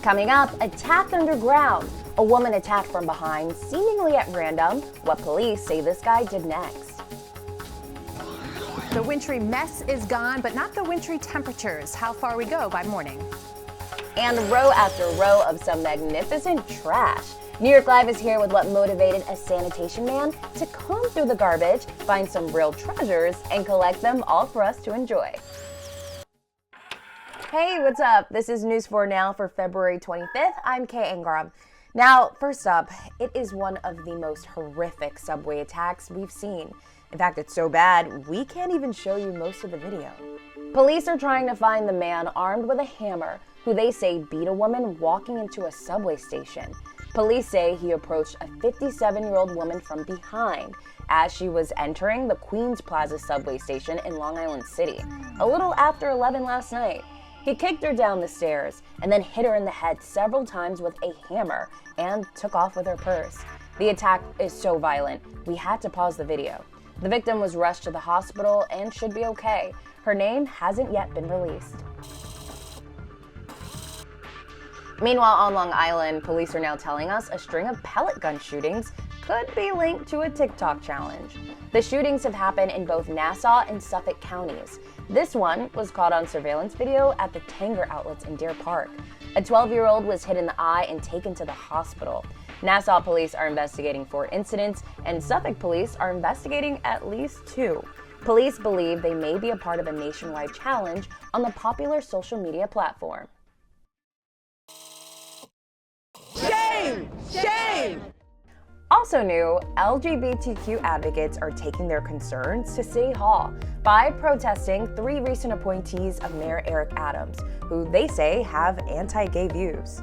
Coming up, attack underground. A woman attacked from behind, seemingly at random. What police say this guy did next. The wintry mess is gone, but not the wintry temperatures. How far we go by morning. And row after row of some magnificent trash. New York Live is here with what motivated a sanitation man to comb through the garbage, find some real treasures, and collect them all for us to enjoy. Hey, what's up? This is News 4 Now for February 25th. I'm Kay Ingram. Now, first up, it is one of the most horrific subway attacks we've seen. In fact, it's so bad, we can't even show you most of the video. Police are trying to find the man armed with a hammer, who they say beat a woman walking into a subway station. Police say he approached a 57-year-old woman from behind as she was entering the Queens Plaza subway station in Long Island City, a little after 11 last night. He kicked her down the stairs and then hit her in the head several times with a hammer and took off with her purse. The attack is so violent, we had to pause the video. The victim was rushed to the hospital and should be okay. Her name hasn't yet been released. Meanwhile, on Long Island, police are now telling us a string of pellet gun shootings could be linked to a TikTok challenge. The shootings have happened in both Nassau and Suffolk counties. This one was caught on surveillance video at the Tanger outlets in Deer Park. A 12-year-old was hit in the eye and taken to the hospital. Nassau police are investigating 4 incidents, and Suffolk police are investigating at least 2. Police believe they may be a part of a nationwide challenge on the popular social media platform. Shame! Shame! Also new, LGBTQ advocates are taking their concerns to City Hall by protesting 3 recent appointees of Mayor Eric Adams, who they say have anti-gay views.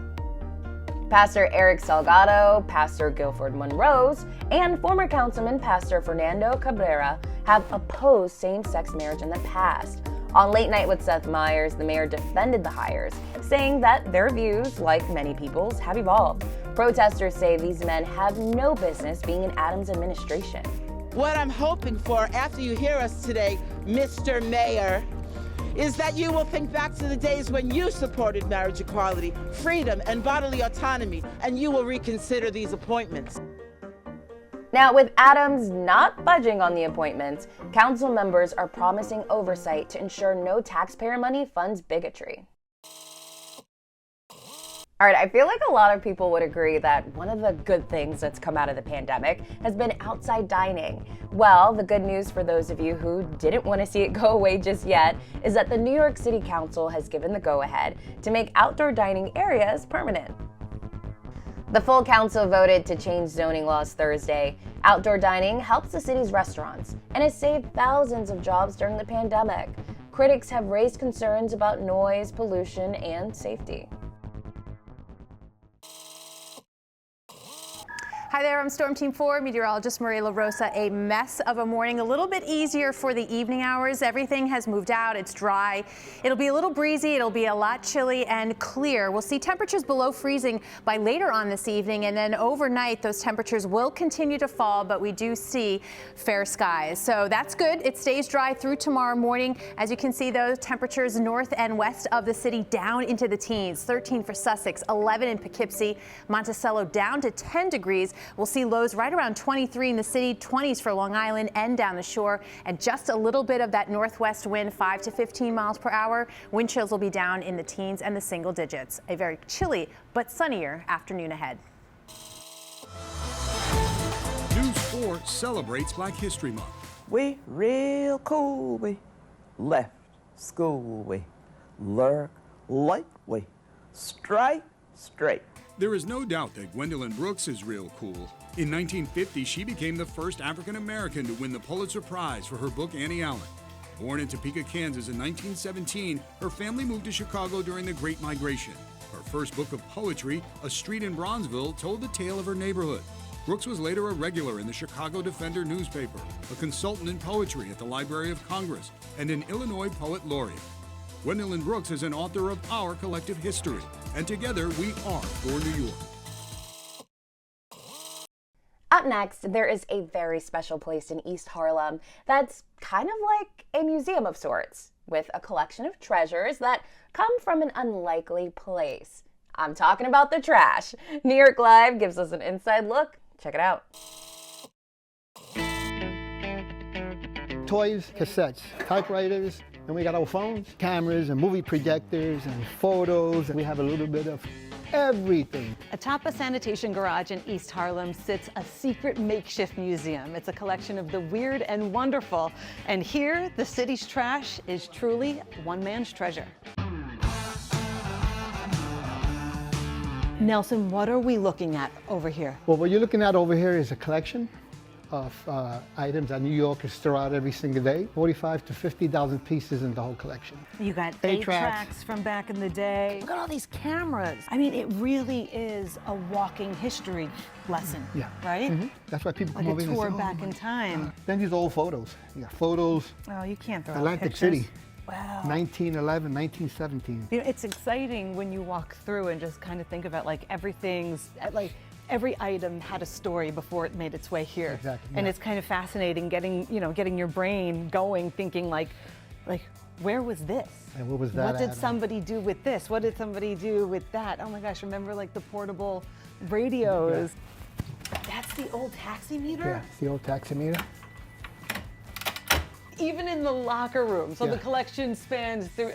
Pastor Eric Salgado, Pastor Guilford Monrose, and former councilman Pastor Fernando Cabrera have opposed same-sex marriage in the past. On Late Night with Seth Meyers, the mayor defended the hires, saying that their views, like many people's, have evolved. Protesters say these men have no business being in Adams' administration. What I'm hoping for after you hear us today, Mr. Mayor, is that you will think back to the days when you supported marriage equality, freedom, and bodily autonomy, and you will reconsider these appointments. Now, with Adams not budging on the appointments, council members are promising oversight to ensure no taxpayer money funds bigotry. All right, I feel like a lot of people would agree that one of the good things that's come out of the pandemic has been outside dining. Well, the good news for those of you who didn't want to see it go away just yet is that the New York City Council has given the go-ahead to make outdoor dining areas permanent. The full council voted to change zoning laws Thursday. Outdoor dining helps the city's restaurants and has saved thousands of jobs during the pandemic. Critics have raised concerns about noise, pollution, and safety. Hi there, I'm Storm Team 4 meteorologist Maria LaRosa. A mess of a morning, a little bit easier for the evening hours. Everything has moved out, it's dry. It'll be a little breezy, it'll be a lot chilly and clear. We'll see temperatures below freezing by later on this evening, and then overnight those temperatures will continue to fall, but we do see fair skies. So that's good. It stays dry through tomorrow morning. As you can see, those temperatures north and west of the city down into the teens. 13 for Sussex, 11 in Poughkeepsie, Monticello down to 10 degrees. We'll see lows right around 23 in the city, 20s for Long Island and down the shore, and just a little bit of that northwest wind, 5 to 15 miles per hour. Wind chills will be down in the teens and the single digits. A very chilly but sunnier afternoon ahead. News 4 celebrates Black History Month. We real cool, we left school, we lurk like we straight. There is no doubt that Gwendolyn Brooks is real cool. In 1950, she became the first African American to win the Pulitzer Prize for her book Annie Allen. Born in Topeka, Kansas in 1917, her family moved to Chicago during the Great Migration. Her first book of poetry, A Street in Bronzeville, told the tale of her neighborhood. Brooks was later a regular in the Chicago Defender newspaper, a consultant in poetry at the Library of Congress, and an Illinois Poet Laureate. Gwendolyn Brooks is an author of Our Collective History, and together we are for New York. Up next, there is a very special place in East Harlem that's kind of like a museum of sorts, with a collection of treasures that come from an unlikely place. I'm talking about the trash. New York Live gives us an inside look. Check it out. Toys, cassettes, typewriters, and we got our phones, cameras, and movie projectors, and photos. We have a little bit of everything. Atop a sanitation garage in East Harlem sits a secret makeshift museum. It's a collection of the weird and wonderful. And here, the city's trash is truly one man's treasure. Nelson, what are we looking at over here? Well, what you're looking at over here is a collection of items that New Yorkers throw out every single day. 45 to 50,000 pieces in the whole collection. You got 8 tracks from back in the day. Look at all these cameras. I mean, it really is a walking history lesson, Yeah. right? Mm-hmm. That's why people come Like over a here and tour say, back in time. Then these old photos. You got photos, Oh, you can't throw out Atlantic pictures. City, Wow. 1911, 1917. You know, it's exciting when you walk through and just kind of think about like everything's like every item had a story before it made its way here. Exactly, And yeah. it's kind of fascinating getting your brain going, thinking like where was this? And what was that What did at? somebody do with this? What did somebody do with that? Oh my gosh, remember like the portable radios? That's the old taximeter? Yeah, it's the old taximeter. Even in the locker room. So Yeah. the collection spans through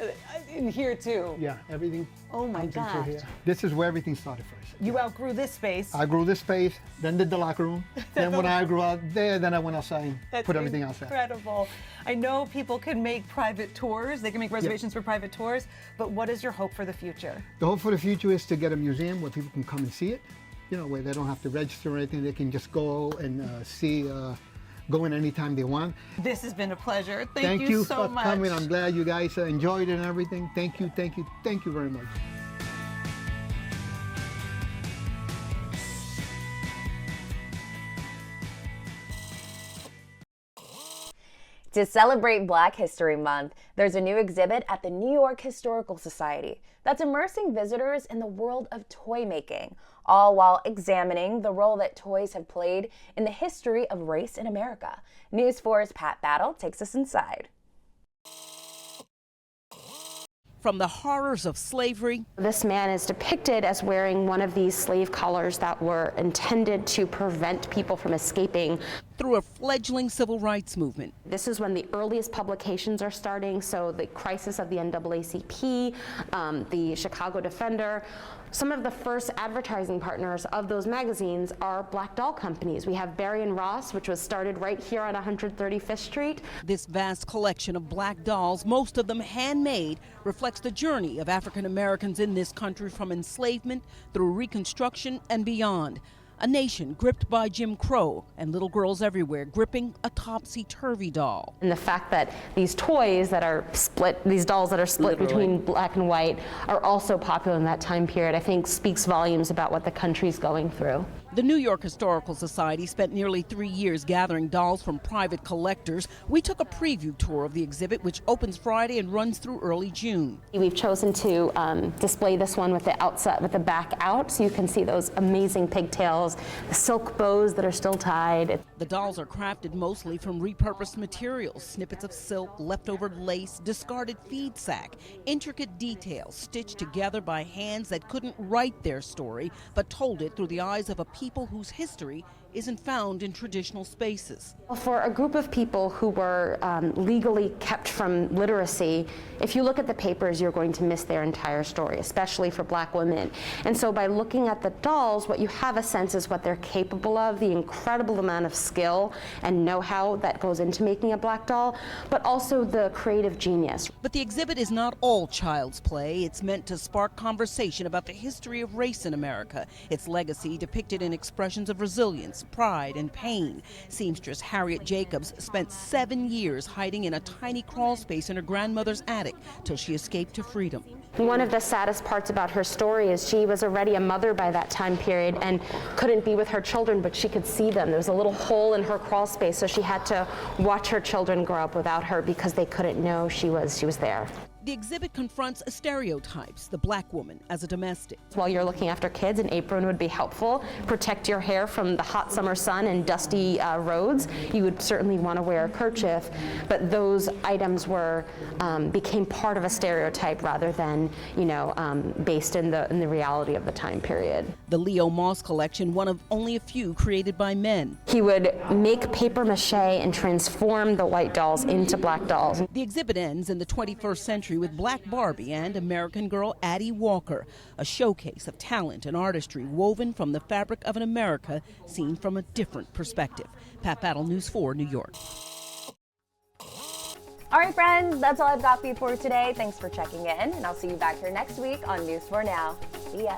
in here too. Yeah, everything. Oh my comes in through gosh. here. This is where everything started first. You outgrew this space. I grew this space, then did the locker room. Then when I grew out there, then I went outside and That's put everything outside. incredible. I know people can make private tours. They can make reservations for private tours. But what is your hope for the future? The hope for the future is to get a museum where people can come and see it. You know, where they don't have to register or anything. They can just go and see, go in anytime they want. This has been a pleasure. Thank Thank you you so for much. coming. I'm glad you guys enjoyed it and everything. Thank you, thank you, thank you very much. To celebrate Black History Month, there's a new exhibit at the New York Historical Society that's immersing visitors in the world of toy making, all while examining the role that toys have played in the history of race in America. News 4's Pat Battle takes us inside. From the horrors of slavery. This man is depicted as wearing one of these slave collars that were intended to prevent people from escaping. Through a fledgling civil rights movement. This is when the earliest publications are starting, so the Crisis of the NAACP, the Chicago Defender. Some of the first advertising partners of those magazines are Black doll companies. We have Barry and Ross, which was started right here on 135th Street. This vast collection of black dolls, most of them handmade, reflects the journey of African Americans in this country from enslavement through Reconstruction and beyond. A nation gripped by Jim Crow and little girls everywhere gripping a topsy-turvy doll. And the fact that these toys that are split, these dolls that are split between black and white, are also popular in that time period, I think speaks volumes about what the country's going through. The New York Historical Society spent nearly 3 years gathering dolls from private collectors. We took a preview tour of the exhibit, which opens Friday and runs through early June. We've chosen to display this one with the outside, with the back out, so you can see those amazing pigtails, the silk bows that are still tied. The dolls are crafted mostly from repurposed materials, snippets of silk, leftover lace, discarded feed sack, intricate details stitched together by hands that couldn't write their story, but told it through the eyes of a people whose history isn't found in traditional spaces. For a group of people who were legally kept from literacy, if you look at the papers, you're going to miss their entire story, especially for black women. And so by looking at the dolls, what you have a sense is what they're capable of, the incredible amount of skill and know-how that goes into making a black doll, but also the creative genius. But the exhibit is not all child's play. It's meant to spark conversation about the history of race in America, its legacy depicted in expressions of resilience, pride, and pain. Seamstress Harriet Jacobs spent 7 years hiding in a tiny crawl space in her grandmother's attic till she escaped to freedom. One of the saddest parts about her story is she was already a mother by that time period and couldn't be with her children, but she could see them. There was a little hole in her crawl space, so she had to watch her children grow up without her because they couldn't know she was there. The exhibit confronts stereotypes, the black woman as a domestic. While you're looking after kids, an apron would be helpful. Protect your hair from the hot summer sun and dusty roads. You would certainly want to wear a kerchief, but those items were became part of a stereotype rather than, based in the reality of the time period. The Leo Moss collection, one of only a few created by men. He would make paper mache and transform the white dolls into black dolls. The exhibit ends in the 21st century with Black Barbie and American Girl Addie Walker, a showcase of talent and artistry woven from the fabric of an America seen from a different perspective. Pat Battle, News 4, New York. All right, friends, that's all I've got for you for today. Thanks for checking in, and I'll see you back here next week on News 4 Now. See ya.